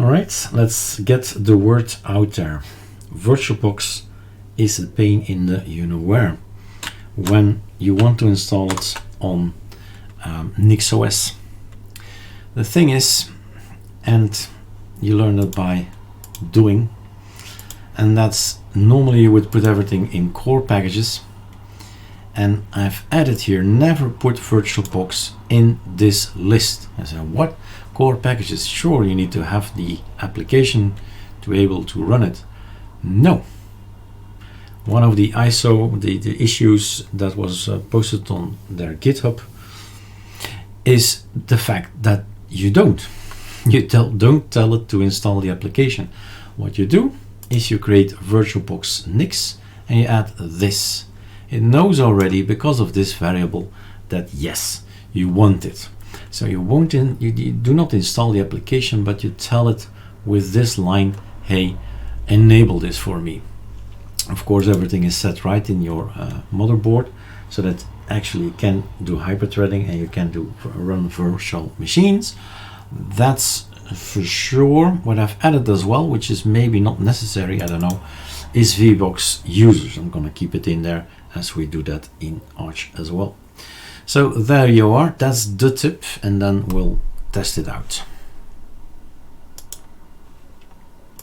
All right, let's get the word out there. Virtualbox is a pain in the you-know-where when you want to install it on Nixos. The thing is, and you learn it by doing, and that's normally you would put everything in core packages, and I've added here never put Virtualbox in this list. I said, what? Core packages? Sure, you need to have the application to be able to run it. No. One of the ISO, the issues that was posted on their GitHub is the fact that you don't tell it to install the application. What you do is you create Virtualbox Nix and you add this. It knows already because of this variable that yes, you want it. So you do not install the application, but you tell it with this line, hey, enable this for me. Of course, everything is set right in your motherboard so that actually you can do hyperthreading and you can run virtual machines. That's for sure. What I've added as well, which is maybe not necessary, I don't know, is VBox users. I'm going to keep it in there as we do that in Arch as well. So there you are, that's the tip, and then we'll test it out.